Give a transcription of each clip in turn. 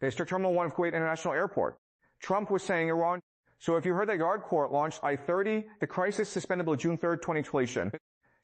They struck Terminal 1 of Kuwait International Airport. Trump was saying Iran. So if you heard that Guard Corps launched I-30, the crisis suspendable June 3rd, 2020,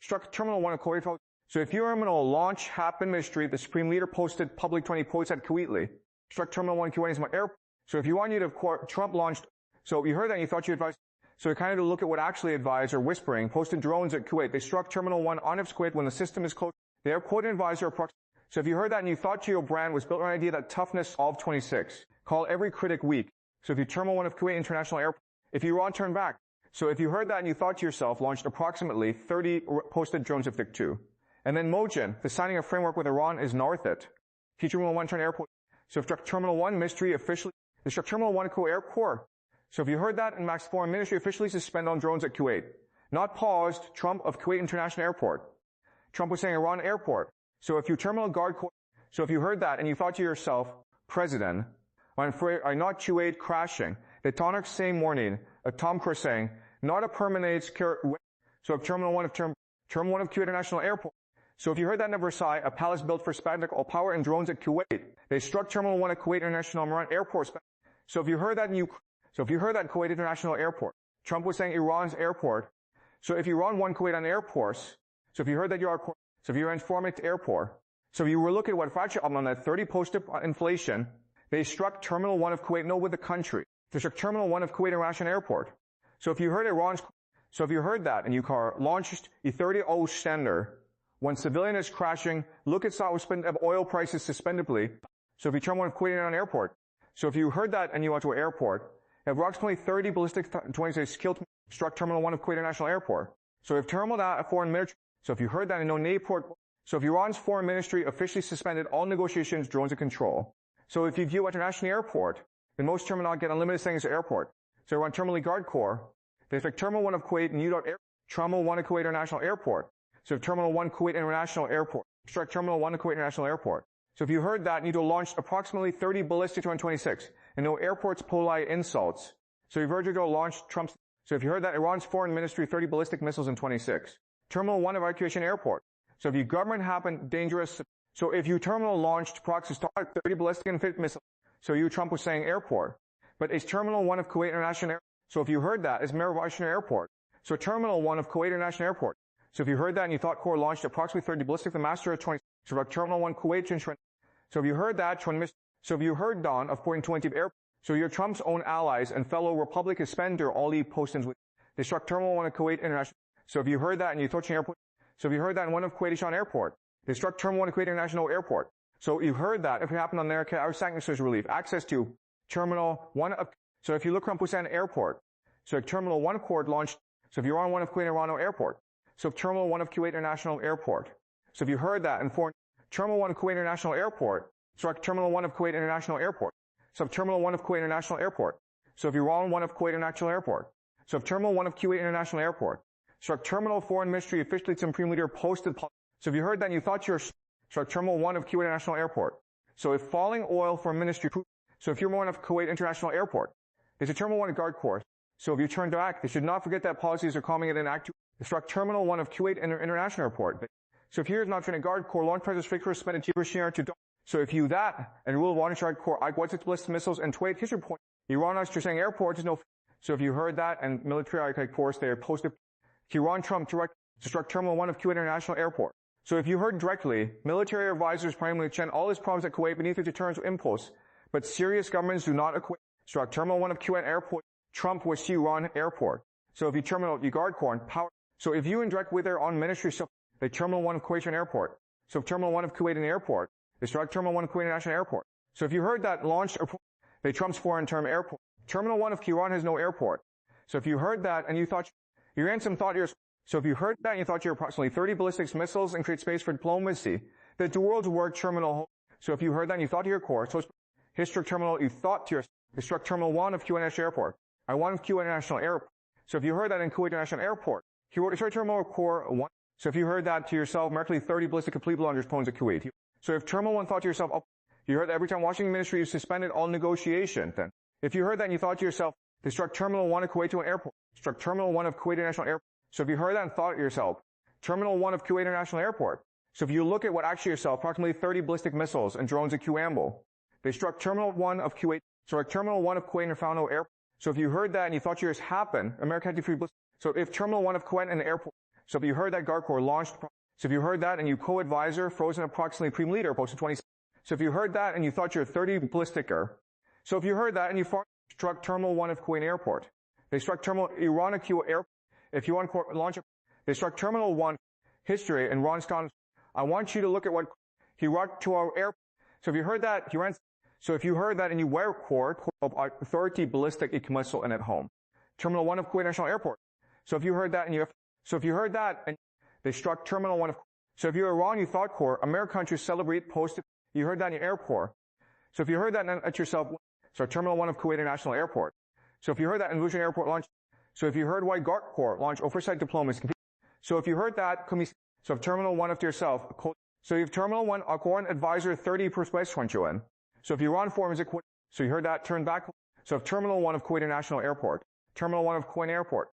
struck Terminal 1 of Kuwait. So if your terminal launch happened ministry, the Supreme Leader posted public 20 posts at Kuwaitli, struck Terminal 1 Kuwait International Airport. So if you want you to, Trump launched, so you heard that and you thought you advised, so you kind of look at what actually advised or whispering, posted drones at Kuwait. They struck Terminal 1 on Kuwait when the system is closed. They are quoted advisor approximately. So if you heard that and you thought your brand was built on the idea that toughness of 26, call every critic weak. So if you Terminal 1 of Kuwait International Airport, if Iran turned back. So if you heard that and you thought to yourself, launched approximately 30 posted drones of TIC-2. And then Mojin, the signing of framework with Iran is north it. If Terminal 1 turned airport. So if struck Terminal 1 mystery officially, they struck Terminal 1 Kuwait Airport. So if you heard that and Max Foreign Ministry officially suspend on drones at Kuwait. Not paused, Trump of Kuwait International Airport. Trump was saying Iran Airport. So if you Terminal Guard Corps, so if you heard that and you thought to yourself, President, I'm not Kuwait crashing. The Tonark same morning, a Tom Cruise saying, not a permanent, so if Terminal 1 of Kuwait International Airport. So if you heard that in Versailles, a palace built for Sputnik, all power and drones at Kuwait. They struck Terminal 1 of Kuwait International Airport. So if you heard that Kuwait International Airport, Trump was saying Iran's airport. So if Iran won Kuwait on airports, so if you heard that so if you're informed airport, so if you were looking at what fracture on that 30 posted inflation, they struck Terminal 1 of Kuwait, no, with the country. They struck Terminal 1 of Kuwait International Airport. So if you heard so if you heard that and you launched E30 Ostender, when civilian is crashing, look at oil prices suspendably. So if you Terminal 1 of Kuwait International Airport. So if you heard that and you went to an airport, approximately 30 ballistic 26 killed, struck Terminal 1 of Kuwait International Airport. So if Terminal that a foreign military, so if you heard that in no Naport, so if Iran's foreign ministry officially suspended all negotiations, drones and control. So if you view International Airport, then most terminal get unlimited settings to airport. So Iran Terminal Guard Corps, they affect Terminal 1 of Kuwait and Terminal 1 of Kuwait International Airport. So if Terminal 1 Kuwait International Airport, struck Terminal 1 of Kuwait International Airport. So if you heard that, you launched approximately 30 ballistic 226, and no airports polite insults. So you've heard you launch Trump's, so if you heard that Iran's foreign ministry 30 ballistic missiles in 26. Terminal 1 evacuation airport. So if you government happened dangerous, so if you terminal launched proxies 30 ballistic and fit missiles, so you Trump was saying airport. But it's Terminal 1 of Kuwait International Airport. So if you heard that, it's Mayor Washington Airport. So Terminal 1 of Kuwait International Airport. So if you heard that and you thought Corps launched approximately 30 ballistic, the master of 20, so like Terminal 1 Kuwait Insurance. So if you heard that, so if you heard Don of Point 20 Airport, so your Trump's own allies and fellow Republican spender all leave postings with, they struck Terminal 1 of Kuwait International. So if you heard that and you thought airport, so if you heard that in one of Kuwait Ishan Airport, they struck Terminal 1 of Kuwait International Airport. So you heard that if it happened on there, our sanctions relief, access to Terminal 1 of, so if you look around Busan Airport, so if Terminal 1 Corps launched, so if you're on one of Kuwait Irano Airport, so if Terminal 1 of Kuwait International Airport, so if you heard that in foreign, Terminal 1 of Kuwait International Airport, struck Terminal 1 of Kuwait International Airport, so if Terminal 1 of Kuwait International Airport, so if you're on one of Kuwait International Airport, so if Terminal 1 of Kuwait International Airport, struck Terminal Foreign Ministry officially Supreme Leader posted, so if you heard that and you thought you're struck Terminal 1 of Kuwait International Airport, so if falling oil for ministry, so if you're one of Kuwait International Airport, there's a Terminal 1 of Guard Corps, so if you turn back, they should not forget that policies are calling it an act to struck Terminal 1 of Kuwait International Airport. So if here is not trying to Guard Corps, launch president straight suspended to so if you that, and rule of Water Guard Corps, I what's its ballistic missiles, and 28 history point, Iran is saying airports is no, so if you heard that, and military force, they are posted, Iran Trump direct, struck Terminal 1 of Kuwait International Airport. So if you heard directly, military advisors primarily Chen all his problems at Kuwait beneath the deterrence impulse, but serious governments do not equate, struck Terminal 1 of Kuwait Airport, Trump was Iran Airport. So if you Terminal, you Guard Corps and power, so if you indirect with their on ministry, so the Terminal 1 of Kuwait Airport, so if Terminal 1 of Kuwait in the airport, they struck Terminal 1 of Kuwait International Airport. So if you heard that launched, they Trump's foreign term airport. Terminal 1 of Iran has no airport. So if you heard that and you thought, your ransom thought you're, so if you heard that and you thought you're approximately 30 ballistic missiles and create space for diplomacy, that the world's work terminal, so if you heard that and you thought to your core, so his struck terminal, you thought to your, they struck Terminal 1 of Kuwait International Airport. I want of Kuwait International Airport. So if you heard that in Kuwait International Airport, he wrote, sorry, Terminal Core 1. So if you heard that to yourself, merely 30 ballistic complete blunders posed at Kuwait. So if Terminal 1 thought to yourself, oh, you heard that every time Washington ministry is suspended all negotiation, then. If you heard that and you thought to yourself, they struck Terminal 1 of Kuwait to an airport, struck Terminal 1 of Kuwait International Airport. So if you heard that and thought to yourself, Terminal 1 of Kuwait International Airport. So if you look at what actually yourself, approximately 30 ballistic missiles and drones at Kuambo. They struck Terminal 1 of Kuwait. Struck Terminal 1 of Kuwait and found no airport. So if you heard that and you thought yours happened, America had to free ballistic. So if Terminal 1 of Kuwait and the airport. So if you heard that Guard Corps launched. So if you heard that and you co-advisor frozen approximately Prime Leader posted 20. So if you heard that and you thought you're 30 ballisticer. So if you heard that and you struck Terminal 1 of Kuwait Airport. They struck Terminal Iran of Kuwait Airport. If you want to launch it, they struck Terminal 1 history and Ron Scott. I want you to look at what he brought to our airport. So if you heard that, he ran. So if you heard that and you wear court of 30 ballistic missile and at home. Terminal 1 of Kuwait National Airport. So if you heard that and and they struck Terminal 1 of. So if you're Iran, you thought core, American countries celebrate posted. You heard that in your airport. So if you heard that at yourself, so Terminal 1 of Kuwait International Airport. So if you heard that in Lucian Airport launch. So if you heard why Guard Corps launched oversight diplomacy. So if you heard that, so if Terminal 1 of to yourself. So you have Terminal 1, Akron Advisor 30 persuasive in. So if you run forms, so you heard that, turn back. So if Terminal 1 of Kuwait International Airport. Terminal 1 of Kuwait Airport.